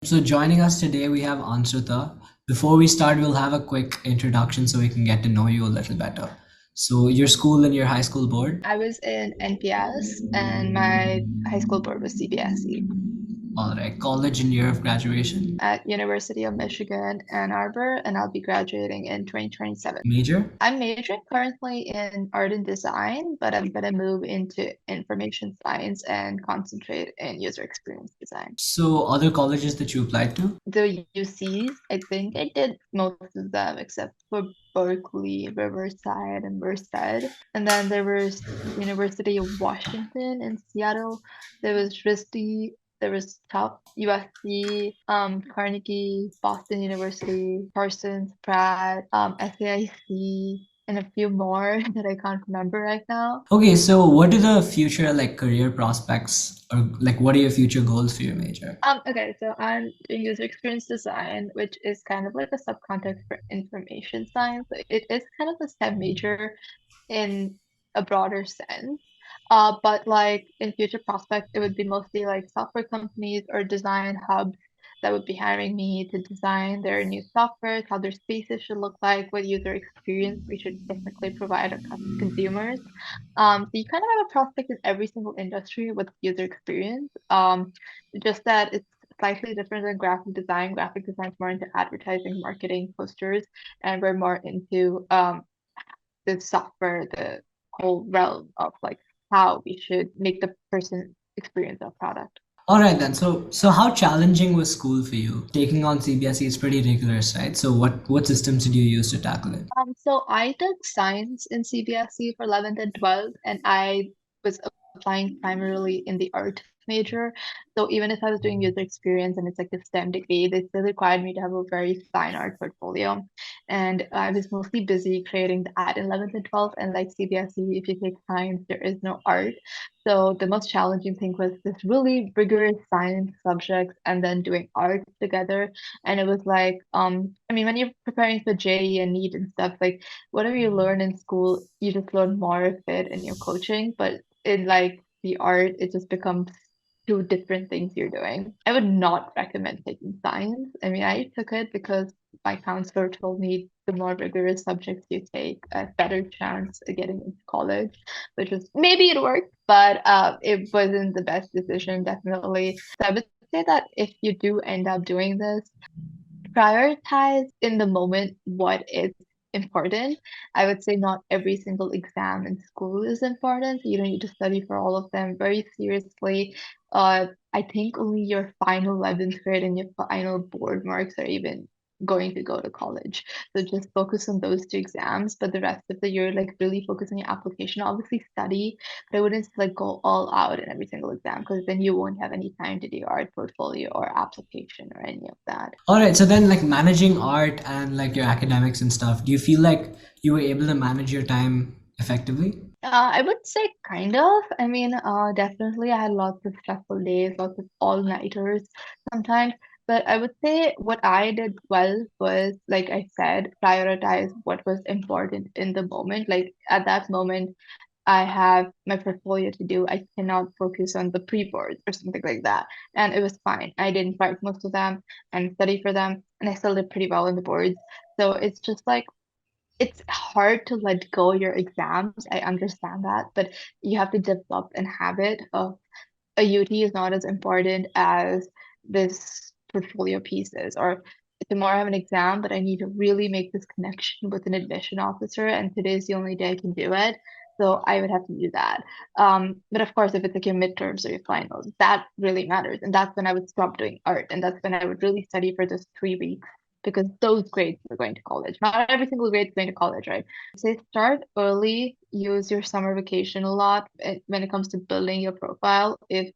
So joining us today, we have Anshruta. Before we start, we'll have a quick introduction so we can get to know you a little better. So your school and your high school board. I was in NPS and my high school board was CBSE All right, college and year of graduation. at University of Michigan, Ann Arbor, and I'll be graduating in 2027. Major. I'm majoring currently in art and design, but I'm gonna move into information science and concentrate in user experience design. So other colleges that you applied to. The UCs, I think I did most of them except for Berkeley, Riverside, and Merced. And then there was University of Washington in Seattle. There was RISD, there was Tufts, USC, Carnegie, Boston University, Parsons, Pratt, SAIC, and a few more that I can't remember right now. Okay, so what are the future like career prospects or like what are your future goals for your major? Okay, so I'm doing user experience design, which is kind of like a subcontext for information science. It is kind of a STEM major in a broader sense. But like in future prospects, it would be mostly like software companies or design hubs that would be hiring me to design their new software, how their spaces should look like, what user experience we should technically provide our consumers. So you kind of have a prospect in every single industry with user experience. Just that it's slightly different than graphic design. Graphic design is more into advertising, marketing, posters, and we're more into the software, the whole realm of like how we should make the person experience our product. All right then. So how challenging was school for you? Taking on CBSE is pretty rigorous, right? So what systems did you use to tackle it? So I took science in CBSE for 11th and 12th, and I was applying primarily in the art major. So even if I was doing user experience and it's like a STEM degree, they still required me to have a very fine art portfolio. And I was mostly busy creating that in 11th and 12th. And like CBSE, if you take science, there is no art. So the most challenging thing was this really rigorous science subjects and then doing art together. And it was like, I mean, when you're preparing for JE and NEET and stuff, like whatever you learn in school, you just learn more of it in your coaching. But in like the art, it just becomes two different things you're doing. I would not recommend taking science. I mean, I took it because my counselor told me the more rigorous subjects you take, a better chance of getting into college, which was maybe it worked, but it wasn't the best decision, definitely. So I would say that if you do end up doing this, prioritize in the moment what is important. I would say not every single exam in school is important. So you don't need to study for all of them very seriously. I think only your final 11th grade and your final board marks are even going to go to college. So just focus on those two exams, but the rest of the year, like really focus on your application. Obviously study, but I wouldn't like go all out in every single exam because then you won't have any time to do your art portfolio or application or any of that. All right, so then like managing art and like your academics and stuff, do you feel like you were able to manage your time effectively? I would say kind of. I mean, definitely I had lots of stressful days, lots of all-nighters sometimes. But I would say what I did well was, like I said, prioritize what was important in the moment. Like at that moment, I have my portfolio to do. I cannot focus on the pre-boards or something like that. And it was fine. I didn't write most of them and study for them, and I still did pretty well in the boards. So it's just like it's hard to let go your exams. I understand that, but you have to develop an habit of a UT is not as important as this portfolio piece is. Or tomorrow I have an exam, but I need to really make this connection with an admission officer, and today's the only day I can do it. So I would have to do that. But of course, if it's like your midterms or your finals, that really matters. And that's when I would stop doing art. And that's when I would really study for those 3 weeks because those grades are going to college. Not every single grade is going to college, right? Say start early, use your summer vacation a lot when it comes to building your profile. If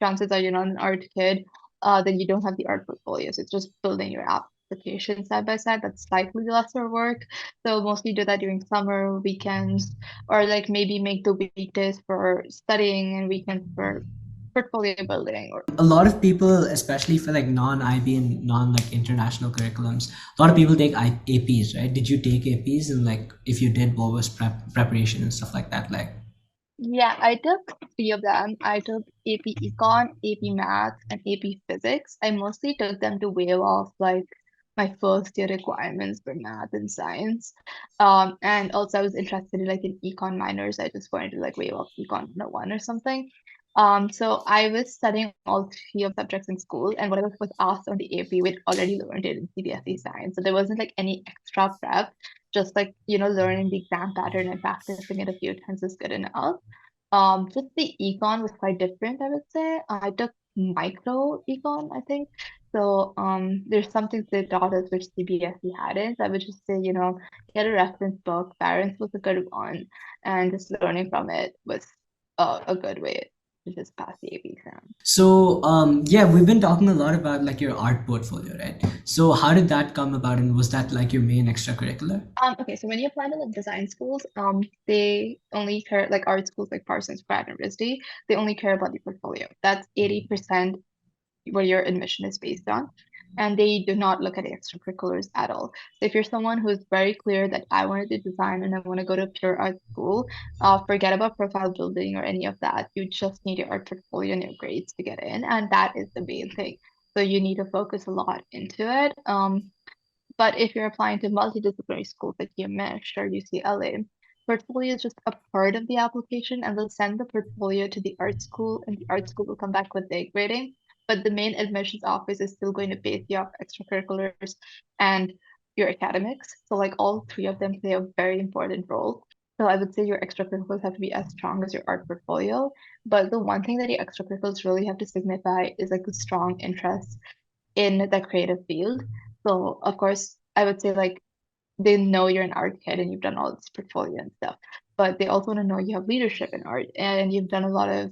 chances are you're not an art kid, then you don't have the art portfolio. So it's just building your application side by side. That's slightly lesser work. So mostly do that during summer, weekends, or like maybe make the weekdays for studying and weekends for portfolio building or A lot of people, especially for like non-IB and non like international curriculums, a lot of people take APs, right? Did you take APs and like if you did, what was preparation and stuff like that like? Yeah, I took three of them. I took AP Econ, AP Math, and AP Physics. I mostly took them to waive off like my first year requirements for math and science. And also I was interested in like in econ minors. I just wanted to like waive off econ 101 or something. So I was studying all three of subjects in school, and whatever was asked on the AP, we'd already learned it in CBSE science. So there wasn't like any extra prep, just like, learning the exam pattern and practicing it a few times is good enough. Just the econ was quite different, I would say. I took micro econ, I think. So there's some things they taught us which CBSE hadn't. I would just say, get a reference book. Parents was a good one, and just learning from it was a good way to just pass the AP exam. So, yeah, we've been talking a lot about like your art portfolio, right? So, how did that come about, and was that like your main extracurricular? Okay, so when you apply to like design schools, they only care like art schools like Parsons, Pratt University, they only care about the portfolio. That's 80% where your admission is based on. And they do not look at extracurriculars at all. So if you're someone who is very clear that I want to do design and I want to go to a pure art school, forget about profile building or any of that. You just need your art portfolio and your grades to get in, and that is the main thing. So you need to focus a lot into it. But if you're applying to multidisciplinary schools like UMich or UCLA, portfolio is just a part of the application, and they'll send the portfolio to the art school, and the art school will come back with their grading. But the main admissions office is still going to base you off extracurriculars and your academics. So like all three of them play a very important role. So I would say your extracurriculars have to be as strong as your art portfolio. But the one thing that your extracurriculars really have to signify is like a strong interest in the creative field. So of course, I would say like they know you're an art kid and you've done all this portfolio and stuff, but they also want to know you have leadership in art and you've done a lot of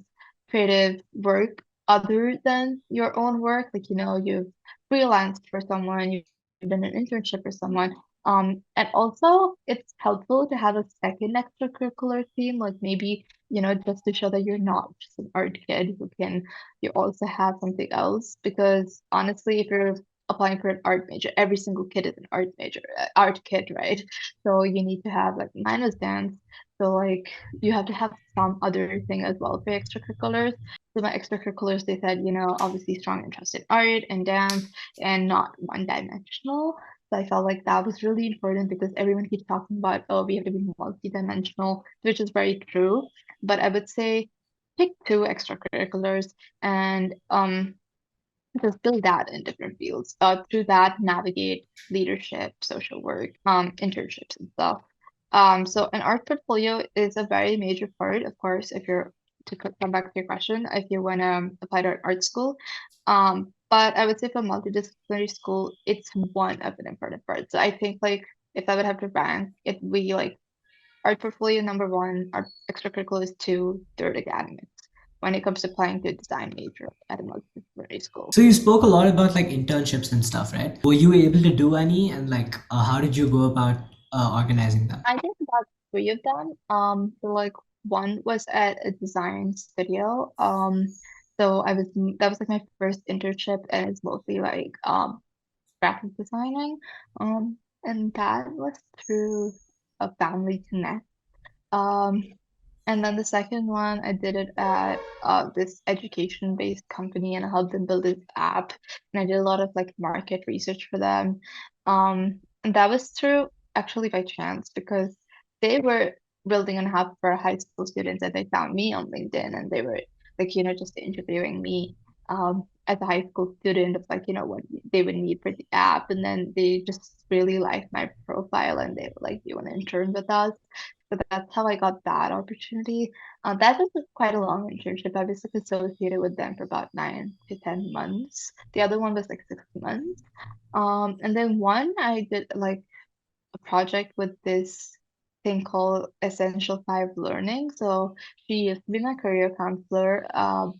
creative work other than your own work. Like, you've freelanced for someone, you've done an internship for someone. And also it's helpful to have a second extracurricular theme, like maybe, just to show that you're not just an art kid who can, you also have something else. Because honestly, if you're applying for an art major, every single kid is an art major, art kid, right? So you need to have like mine was dance. So like you have to have some other thing as well for extracurriculars. So my extracurriculars, they said, obviously strong interest in art and dance and not one dimensional. So I felt like that was really important because everyone keeps talking about, oh, we have to be multi-dimensional, which is very true. But I would say pick two extracurriculars and just build that in different fields. Through that, navigate leadership, social work, internships and stuff. So an art portfolio is a very major part, of course, if you're to come back to your question, if you want to apply to an art school. But I would say for multidisciplinary school, it's one of an important part. So I think like if I would have to rank, it would be like art portfolio number one, art extracurricular is two, third academics when it comes to applying to a design major at a multidisciplinary school. So, you spoke a lot about like internships and stuff, right? Were you able to do any, and like, how did you go about organizing them? I did about three of them. So like one was at a design studio. So that was like my first internship, and it's mostly like graphic designing. And that was through a family connect. Um, and then the second one, I did it at this education-based company, and I helped them build this app. And I did a lot of like market research for them. And that was through actually by chance because they were building an app for high school students, and they found me on LinkedIn, and they were like, just interviewing me as a high school student of like, what they would need for the app. And then they just really liked my profile, and they were like, do you want to intern with us? So that's how I got that opportunity. That was quite a long internship. I was like associated with them for about 9 to 10 months. The other one was like 6 months. And then one I did like a project with this thing called Essential Five Learning. So she used to be my career counselor,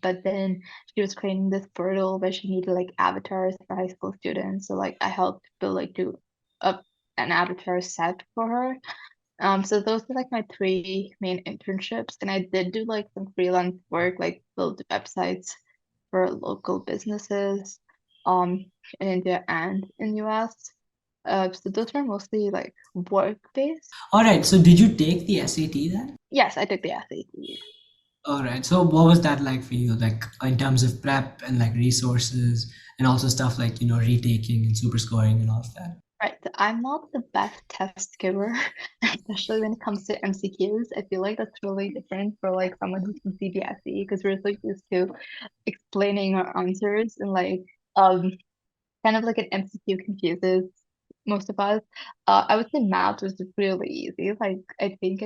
but then she was creating this portal where she needed like avatars for high school students. So like I helped build like do a an avatar set for her. So those are like my three main internships, and I did do like some freelance work, like build websites for local businesses, in India and in US. So those were mostly like work based. All right. So, did you take the SAT then? Yes, I took the SAT. All right. So what was that like for you, like in terms of prep and like resources and also stuff like, retaking and super scoring and all of that? Right, so I'm not the best test giver, especially when it comes to MCQs. I feel like that's really different for like someone who's from CBSE because we're so used to explaining our answers and like um kind of like an MCQ confuses most of us. I would say math was really easy. Like I think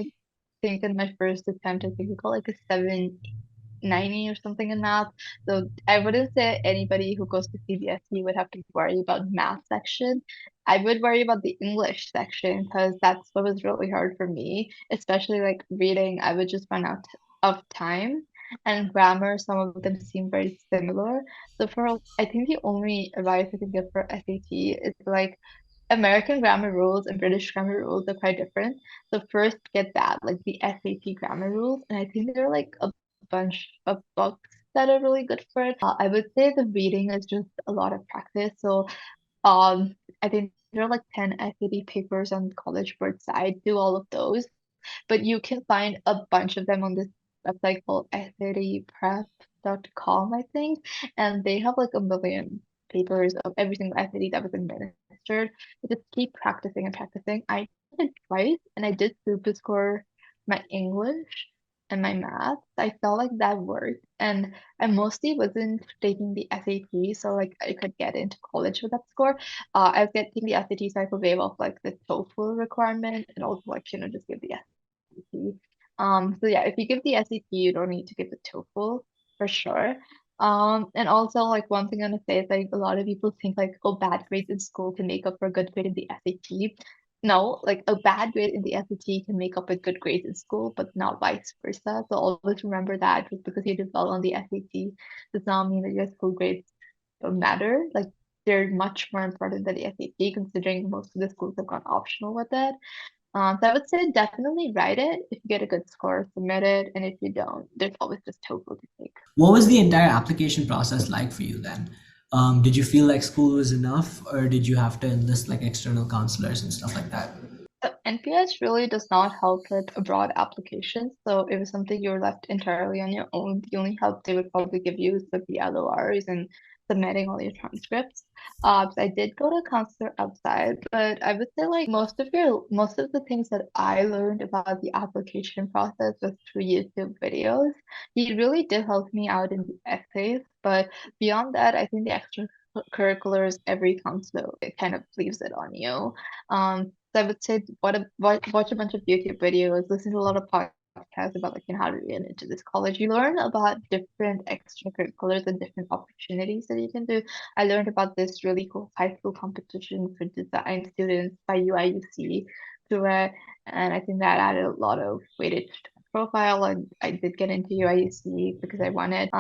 in my first attempt, I think I got like a 790 or something in math. So I wouldn't say anybody who goes to CBSE would have to worry about math section. I would worry about the English section because that's what was really hard for me, especially like reading. I would just run out of time. And grammar, some of them seem very similar. So I think the only advice I can give for SAT is like American grammar rules and British grammar rules are quite different. So first get that, like the SAT grammar rules, and I think there are like a bunch of books that are really good for it. I would say the reading is just a lot of practice. So I think there are like 10 SAT papers on the College Board side. Do all of those, but you can find a bunch of them on this website called SATprep.com, I think, and they have like a million papers of every single SAT that was administered. You just keep practicing and practicing. I did it twice, and I did super score my English and my math. I felt like that worked, and I mostly wasn't taking the SAT, so like I could get into college with that score. I was getting the SAT so I could waive off like the TOEFL requirement and also like just give the SAT. So yeah, if you give the SAT, you don't need to give the TOEFL for sure. And also like one thing I'm gonna say is like a lot of people think like, oh, bad grades in school can make up for a good grade in the SAT. No, like a bad grade in the SAT can make up a good grade in school, but not vice versa. So always remember that just because you did well on the SAT does not mean that your school grades don't matter. Like they're much more important than the SAT, considering most of the schools have gone optional with it. So I would say definitely write it. If you get a good score, submit it, and if you don't, there's always just TOEFL to take. What was the entire application process like for you then? Did you feel like school was enough, or did you have to enlist like external counselors and stuff like that? So NPS really does not help with abroad applications. So if it's something you're left entirely on your own, the only help they would probably give you is with the LORs and submitting all your transcripts. So I did go to a counselor outside, but I would say like most of the things that I learned about the application process was through YouTube videos. He really did help me out in the essays, but beyond that, I think the extracurriculars, every counselor, it kind of leaves it on you. So I would say watch a bunch of YouTube videos, listen to a lot of podcasts about like how to get into this college. You learn about different extracurriculars and different opportunities that you can do. I learned about this really cool high school competition for design students by UIUC through it, and I think that added a lot of weightage to my profile. And I did get into UIUC because I wanted.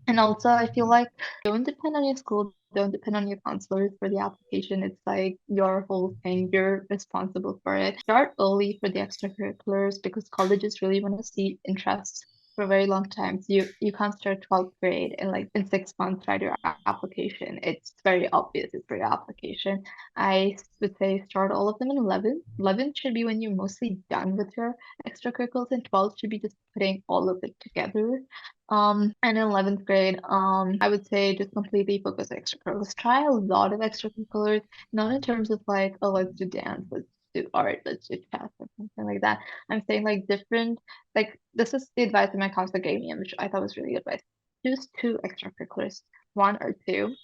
And also, I feel like don't depend on your school, don't depend on your counselors for the application. It's like your whole thing, you're responsible for it. Start early for the extracurriculars because colleges really want to see interest for a very long time. So you can't start 12th grade and like in 6 months write your application. It's very obvious it's for your application. I would say start all of them in 11th. 11th should be when you're mostly done with your extracurriculars, and 12th should be just putting all of it together. And in 11th grade, I would say just completely focus on extracurriculars. Try a lot of extracurriculars, not in terms of like, oh, let's do dance, let's do art, let's do chess or something like that. I'm saying like different, like this is the advice that my counselor gave me, which I thought was really good advice. Choose two extracurriculars, one or two,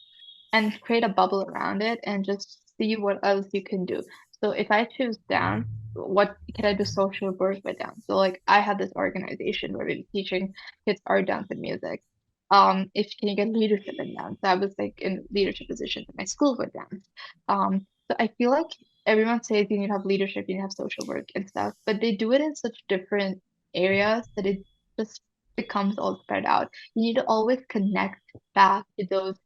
and create a bubble around it and just see what else you can do. So if I choose dance, what can I do social work with dance? So like I had this organization where we were teaching kids art, dance, and music. If can you get leadership in dance? I was like in leadership positions in my school with dance. So I feel like everyone says you need to have leadership, you need to have social work and stuff, but they do it in such different areas that it just becomes all spread out. You need to always connect back to those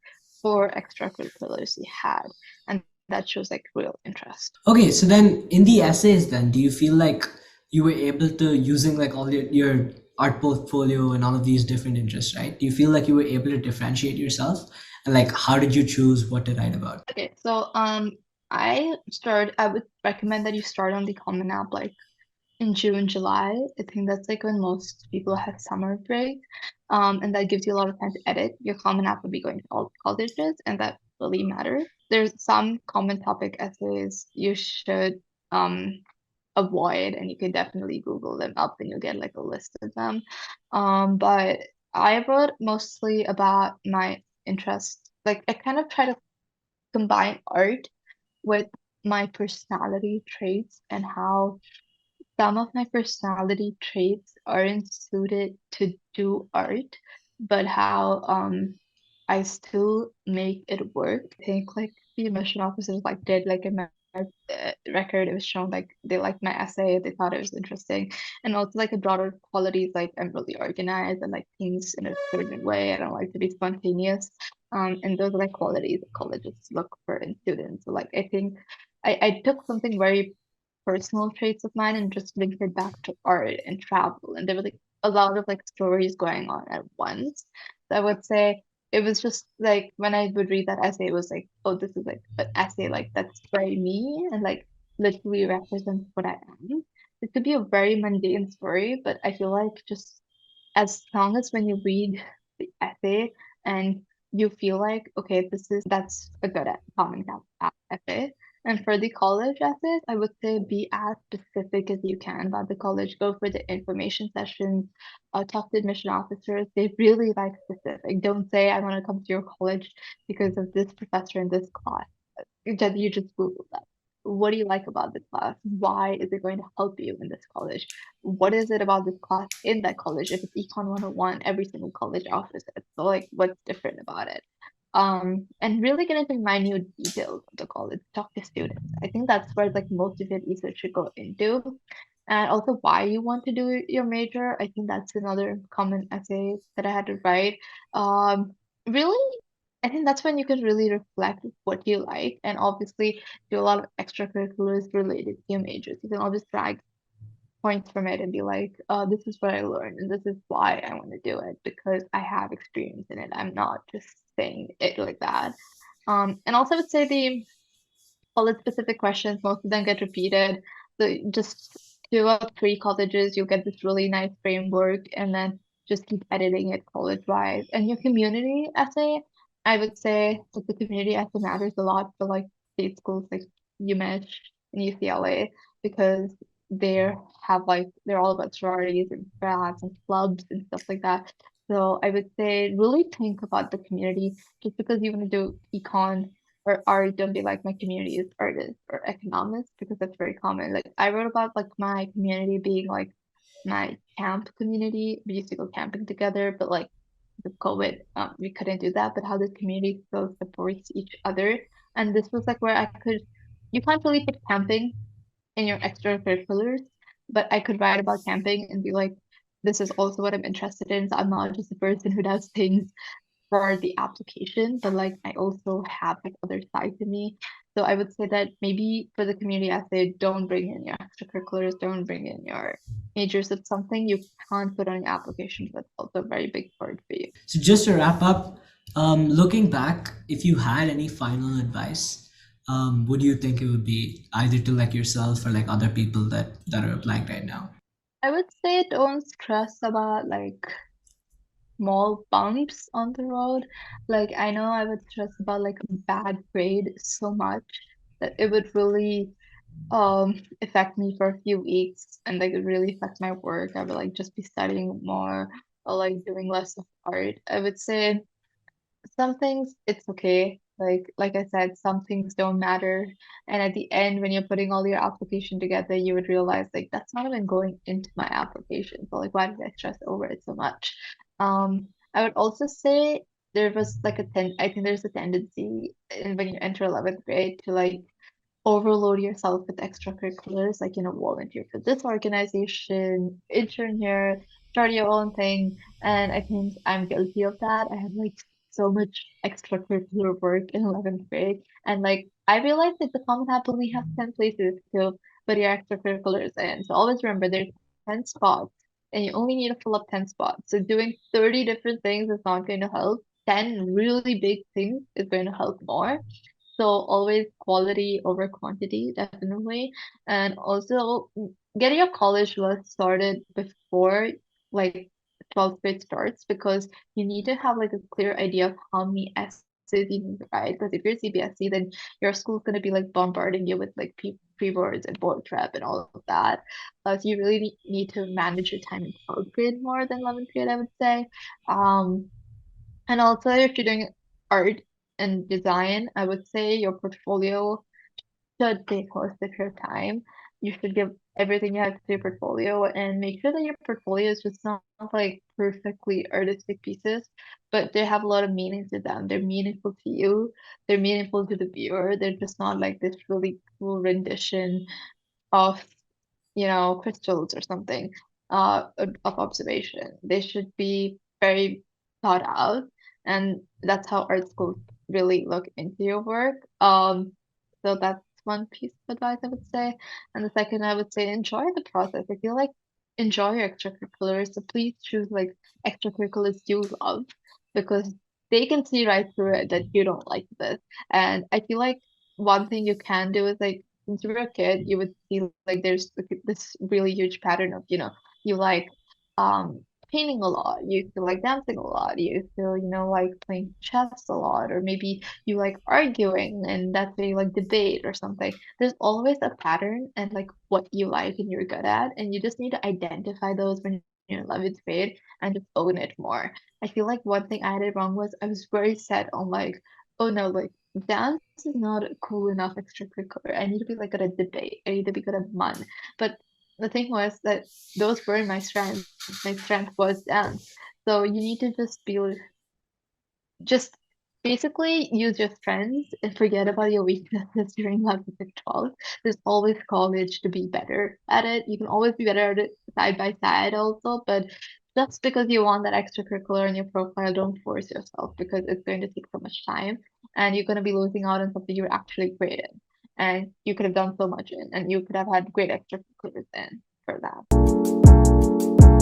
for extracurriculars you had, and that shows like real interest. Okay, so then in the essays, then do you feel like you were able to using like all your art portfolio and all of these different interests, right? Do you feel like you were able to differentiate yourself? And like, how did you choose what to write about? Okay, so I would recommend that you start on the Common App like in June, July. I think that's like when most people have summer break. And that gives you a lot of time to edit. Your Common App will be going to all colleges, and that really matters. There's some common topic essays you should um avoid, and you can definitely Google them up and you'll get like a list of them. But I wrote mostly about my interests. Like I kind of try to combine art with my personality traits and how some of my personality traits aren't suited to do art, but how I still make it work. I think like the admission officers like did like in my record, it was shown like they liked my essay, they thought it was interesting, and also like a broader qualities like I'm really organized and like things in a certain way. I don't like to be spontaneous. And those are like qualities that colleges look for in students. So like I think I took something very personal traits of mine and just linked it back to art and travel. And there were like a lot of like stories going on at once. So I would say it was just like when I would read that essay, it was like, oh, this is like an essay like that's very me and like literally represents what I am. It could be a very mundane story, but I feel like just as long as when you read the essay and you feel like, okay, that's a good common essay. And for the college essays, I would say be as specific as you can about the college. Go for the information sessions, talk to admission officers. They really like specific. Don't say, I want to come to your college because of this professor in this class. You just Google that. What do you like about this class? Why is it going to help you in this college? What is it about this class in that college? If it's Econ 101, every single college offers it. So like what's different about it? And really get into minute details of the college, talk to students. I think that's where like most of your research should go into. And also why you want to do your major. I think that's another common essay that I had to write. Really I think that's when you can really reflect what you like and obviously do a lot of extracurriculars related to your majors. You can always drag points from it and be like, this is what I learned and this is why I want to do it because I have experience in it. I'm not just saying it like that. And also I would say the college specific questions, most of them get repeated. So just do up three colleges, you'll get this really nice framework and then just keep editing it college wise. And your community essay, I would say that the community essay matters a lot for like state schools like UMich and UCLA because they have like they're all about sororities and frats and clubs and stuff like that. So I would say really think about the community just because you want to do econ or art, don't be like my community is artists or economists because that's very common. Like I wrote about like my community being like my camp community. We used to go camping together, but like the COVID, we couldn't do that. But how the community still supports each other, and this was like where you can't really put camping in your extracurriculars, but I could write about camping and be like, this is also what I'm interested in. So I'm not just a person who does things for the application, but like I also have like other side to me. So I would say that maybe for the community essay, don't bring in your extracurriculars, don't bring in your majors. It's something you can't put on your application, but also a very big part for you. So just to wrap up, looking back, if you had any final advice, what do you think it would be, either to like yourself or like other people that are applying right now? I would say don't stress about like small bumps on the road. Like I know I would stress about like a bad grade so much that it would really affect me for a few weeks and like it really affect my work. I would like just be studying more or like doing less of art. I would say some things it's okay. Like I said, some things don't matter. And at the end, when you're putting all your application together, you would realize like that's not even going into my application. So like why did I stress over it so much? I would also say there was like I think there's a tendency when you enter 11th grade to like overload yourself with extracurriculars, like, volunteer for this organization, intern here, start your own thing. And I think I'm guilty of that. I had like so much extracurricular work in 11th grade. And like, I realized that the Common App only has 10 places to put your extracurriculars in. So always remember there's 10 spots and you only need to fill up 10 spots. So doing 30 different things is not going to help. 10 really big things is going to help more. So always quality over quantity, definitely. And also get your college list started before like 12th grade starts because you need to have like a clear idea of how many essays you need to write. Because if you're CBSE, then your school's gonna be like bombarding you with like pre-boards and board prep and all of that. So you really need to manage your time in 12th grade more than 11th grade, I would say. Um, and also, if you're doing art and design, I would say your portfolio should take most of your time. You should give everything you have to your portfolio and make sure that your portfolio is just not like perfectly artistic pieces, but they have a lot of meaning to them. They're meaningful to you, they're meaningful to the viewer. They're just not like this really cool rendition of crystals or something of observation. They should be very thought out, and that's how art schools really look into your work. So that's one piece of advice I would say. And the second, I would say enjoy the process. I feel like enjoy your extracurriculars. So please choose like extracurriculars you love because they can see right through it that you don't like this. And I feel like one thing you can do is like since you were a kid, you would see like there's like, this really huge pattern of, you like painting a lot, you feel like dancing a lot, you feel, like playing chess a lot, or maybe you like arguing and that's why you like debate or something. There's always a pattern and like what you like and you're good at, and you just need to identify those when you're in 11th grade and just own it more. I feel like one thing I did wrong was I was very set on like, oh no, like dance is not a cool enough extracurricular. I need to be like good at debate. I need to be good at MUN. But the thing was that those weren't my strengths. My strength was dance. So you need to just basically use your strengths and forget about your weaknesses during 11th and 12th. There's always college to be better at it. You can always be better at it side by side also, but just because you want that extracurricular in your profile, don't force yourself because it's going to take so much time and you're going to be losing out on something you're actually great in. And you could have done so much in, and you could have had great extracurriculars in for that.